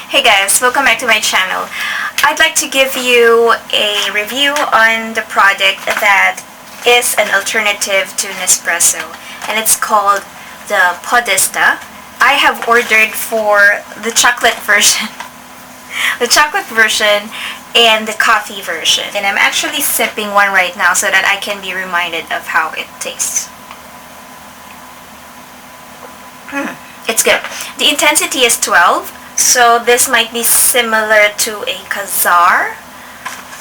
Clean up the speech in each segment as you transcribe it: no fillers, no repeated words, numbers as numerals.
Hey guys, welcome back to my channel. I'd like to give you a review on the product that is an alternative to Nespresso, and it's called the Podista. I have ordered for the chocolate version, the chocolate version and the coffee version, and I'm actually sipping one right now so that I can be reminded of how it tastes. It's good. The intensity is 12. So this might be similar to a Kazar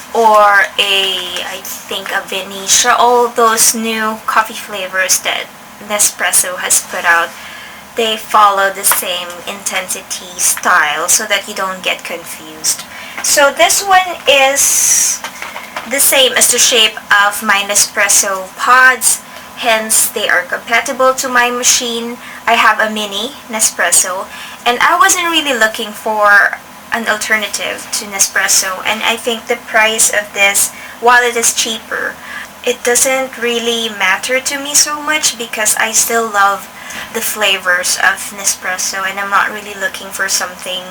or I think a Venetia, all those new coffee flavors that Nespresso has put out. They follow the same intensity style so that you don't get confused. So this one is the same as the shape of my Nespresso pods, hence they are compatible to my machine. I have a mini Nespresso, and I wasn't really looking for an alternative to Nespresso, and I think the price of this, while it is cheaper, it doesn't really matter to me so much because I still love the flavors of Nespresso and I'm not really looking for something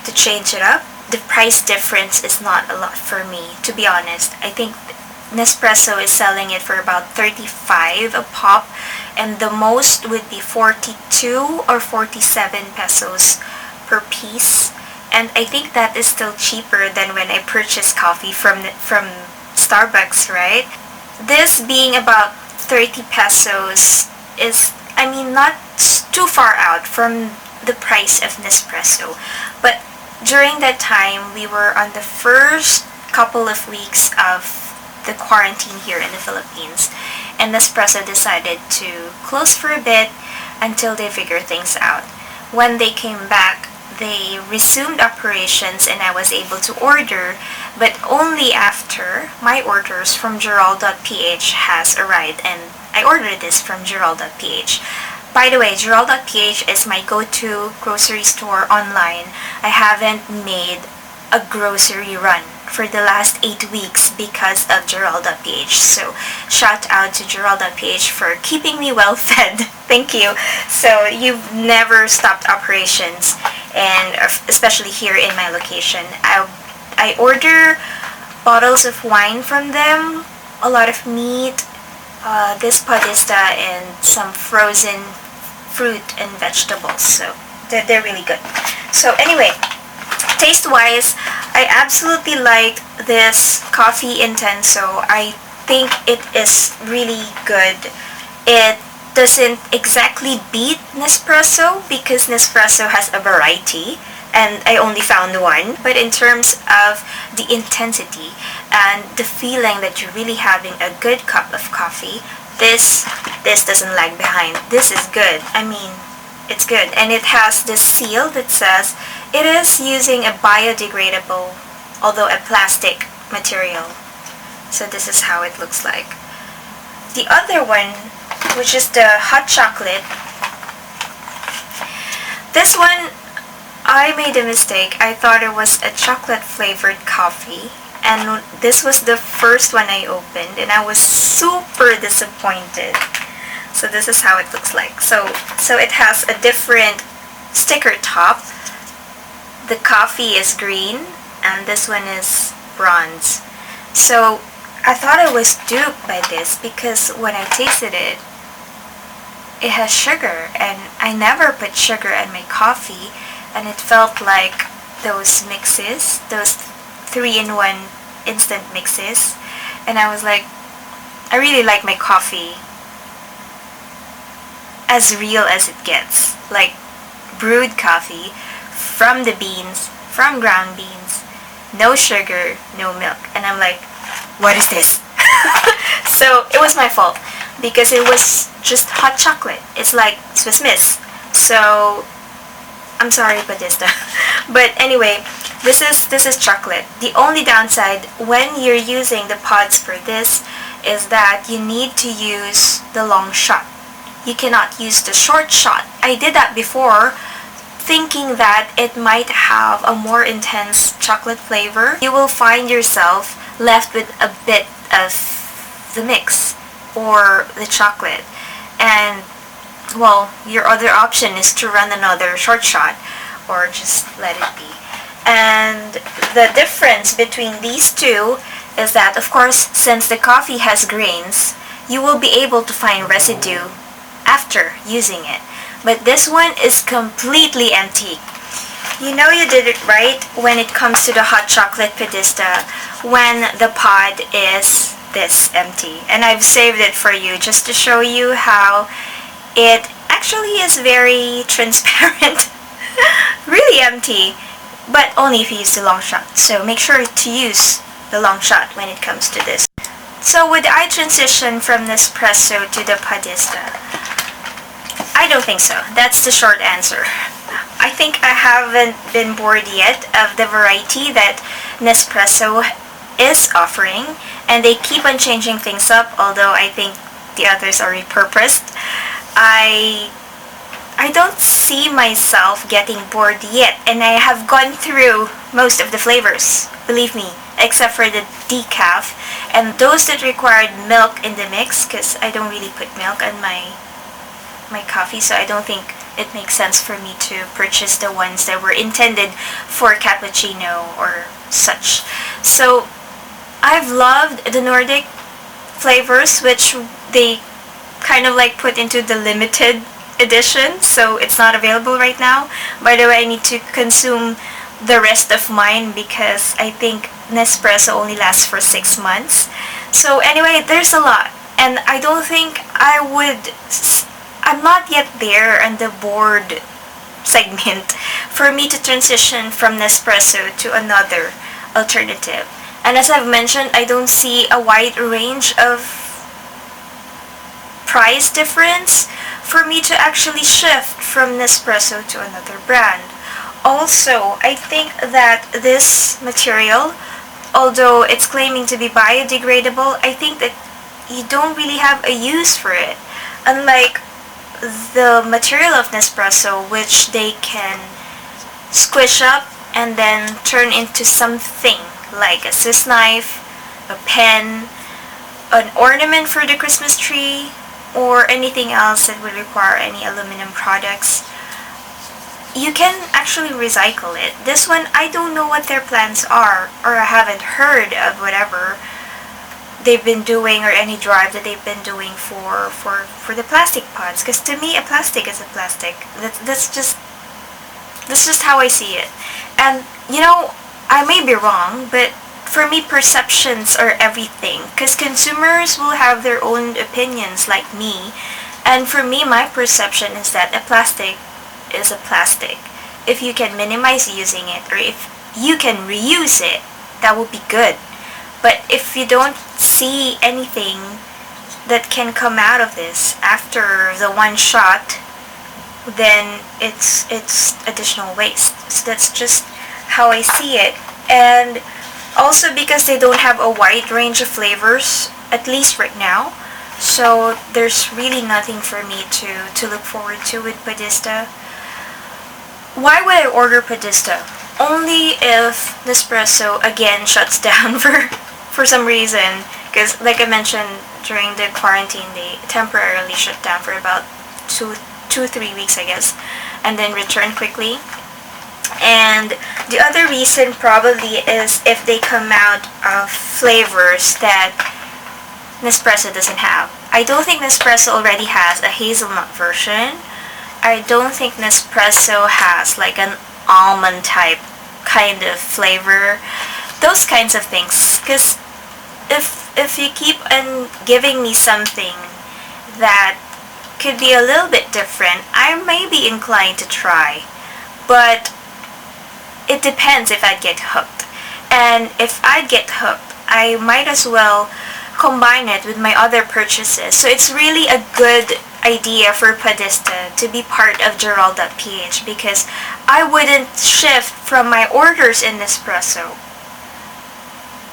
to change it up. The price difference is not a lot for me, to be honest. I think Nespresso is selling it for about 35 a pop, and the most would be 42 or 47 pesos per piece, and I think that is still cheaper than when I purchase coffee from Starbucks, right? This being about 30 pesos is, I mean, not too far out from the price of Nespresso, but during that time we were on the first couple of weeks of the quarantine here in the Philippines, and Nespresso decided to close for a bit until they figure things out. When they came back, they resumed operations and I was able to order, but only after my orders from Gerald.ph has arrived, and I ordered this from Gerald.ph. By the way, Gerald.ph is my go-to grocery store online. I haven't made a grocery run for the last 8 weeks because of Gerald.ph. So shout out to Gerald.ph for keeping me well fed. Thank you. So you've never stopped operations, and especially here in my location. I order bottles of wine from them, a lot of meat, this Podista, and some frozen fruit and vegetables. So they're really good. So anyway, taste-wise, I absolutely like this Coffee Intenso. I think it is really good. It doesn't exactly beat Nespresso because Nespresso has a variety and I only found one. But in terms of the intensity and the feeling that you're really having a good cup of coffee, this doesn't lag behind. This is good. I mean, it's good, and it has this seal that says it is using a biodegradable, although a plastic material. So this is how it looks like. The other one, which is the hot chocolate, this one I made a mistake. I thought it was a chocolate flavored coffee, and this was the first one I opened and I was super disappointed. So this is how it looks like. So it has a different sticker top. The coffee is green and this one is bronze. So I thought I was duped by this because when I tasted it, it has sugar, and I never put sugar in my coffee, and it felt like those mixes, those 3-in-1 instant mixes, and I was like, I really like my coffee as real as it gets, like brewed coffee from the beans, from ground beans, no sugar, no milk. And I'm like, what is this? So it was my fault because it was just hot chocolate. It's like Swiss Miss. So I'm sorry, Podista. But anyway, this is chocolate. The only downside when you're using the pods for this is that you need to use the long shot. You cannot use the short shot. I did that before, thinking that it might have a more intense chocolate flavor. You will find yourself left with a bit of the mix or the chocolate, and well, your other option is to run another short shot or just let it be. And the difference between these two is that, of course, since the coffee has grains, you will be able to find residue after using it. But this one is completely empty. You know you did it right when it comes to the hot chocolate Podista when the pod is this empty. And I've saved it for you just to show you how it actually is very transparent. Really empty, but only if you use the long shot. So make sure to use the long shot when it comes to this. So would I transition from Nespresso to the Podista? I don't think so. That's the short answer. I think I haven't been bored yet of the variety that Nespresso is offering, and they keep on changing things up, although I think the others are repurposed. I don't see myself getting bored yet, and I have gone through most of the flavors, believe me, except for the decaf and those that required milk in the mix, because I don't really put milk on my coffee, so I don't think it makes sense for me to purchase the ones that were intended for cappuccino or such. So I've loved the Nordic flavors, which they kind of like put into the limited edition, so it's not available right now. By the way, I need to consume the rest of mine because I think Nespresso only lasts for 6 months. So anyway, there's a lot, and I don't think I'm not yet there on the board segment for me to transition from Nespresso to another alternative. And as I've mentioned, I don't see a wide range of price difference for me to actually shift from Nespresso to another brand. Also, I think that this material, although it's claiming to be biodegradable, I think that you don't really have a use for it. Unlike the material of Nespresso, which they can squish up and then turn into something like a Swiss knife, a pen, an ornament for the Christmas tree, or anything else that would require any aluminum products. You can actually recycle it. This one, I don't know what their plans are, or I haven't heard of whatever they've been doing or any drive that they've been doing for the plastic pods. Because to me, a plastic is a plastic. That's just how I see it. And you know, I may be wrong, but for me, perceptions are everything. Because consumers will have their own opinions like me. And for me, my perception is that a plastic is a plastic. If you can minimize using it, or if you can reuse it, that would be good. But if you don't see anything that can come out of this after the one shot, then it's additional waste. So that's just how I see it. And also because they don't have a wide range of flavors, at least right now, so there's really nothing for me to look forward to with Podista. Why would I order Podista? Only if Nespresso again shuts down for some reason, because like I mentioned, during the quarantine they temporarily shut down for about 2-3 weeks, I guess, and then returned quickly. And the other reason probably is if they come out of flavors that Nespresso doesn't have. I don't think Nespresso already has a hazelnut version. I don't think Nespresso has like an almond type kind of flavor. Those kinds of things. Because if you keep on giving me something that could be a little bit different, I may be inclined to try. But it depends if I get hooked. And if I get hooked, I might as well combine it with my other purchases. So it's really a good idea for Podista to be part of Gerald.ph, because I wouldn't shift from my orders in Nespresso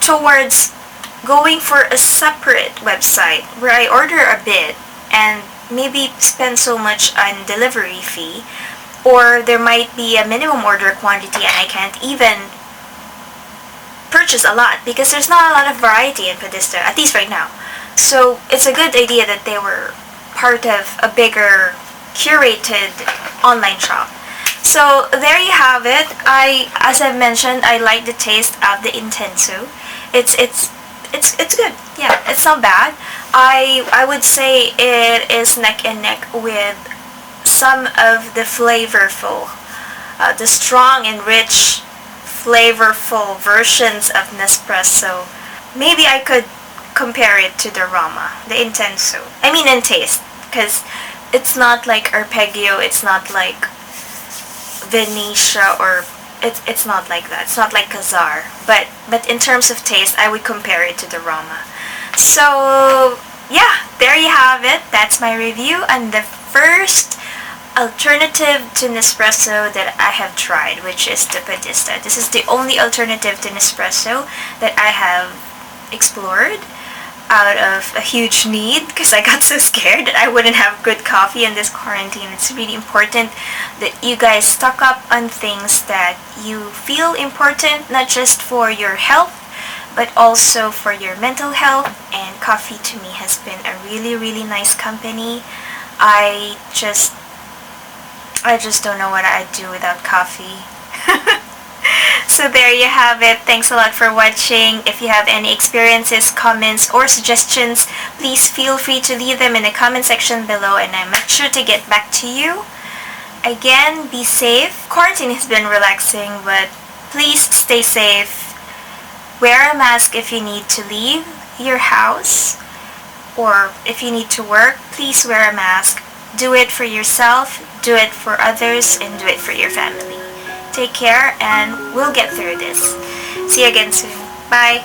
towards going for a separate website where I order a bit and maybe spend so much on delivery fee, or there might be a minimum order quantity and I can't even purchase a lot because there's not a lot of variety in Podista, at least right now. So it's a good idea that they were part of a bigger curated online shop. So there you have it. As I mentioned, I like the taste of the Intenso. It's good. Yeah, it's not bad. I would say it is neck and neck with some of the flavorful, the strong and rich, flavorful versions of Nespresso. Maybe I could compare it to the Rama, the Intenso. I mean in taste, because it's not like Arpeggio, it's not like Venetia, or it's not like that. It's not like Kazar. But in terms of taste, I would compare it to the Rama. So yeah, there you have it. That's my review on the first alternative to Nespresso that I have tried, which is the Podista. This is the only alternative to Nespresso that I have explored out of a huge need, because I got so scared that I wouldn't have good coffee in this quarantine. It's really important that you guys stock up on things that you feel important, not just for your health, but also for your mental health. And coffee to me has been a really, really nice company. I just don't know what I'd do without coffee. So there you have it. Thanks a lot for watching. If you have any experiences, comments, or suggestions, please feel free to leave them in the comment section below, and I'll make sure to get back to you. Again, be safe. Quarantine has been relaxing, but please stay safe. Wear a mask if you need to leave your house, or if you need to work, please wear a mask. Do it for yourself, do it for others, and do it for your family. Take care, and we'll get through this. See you again soon. Bye.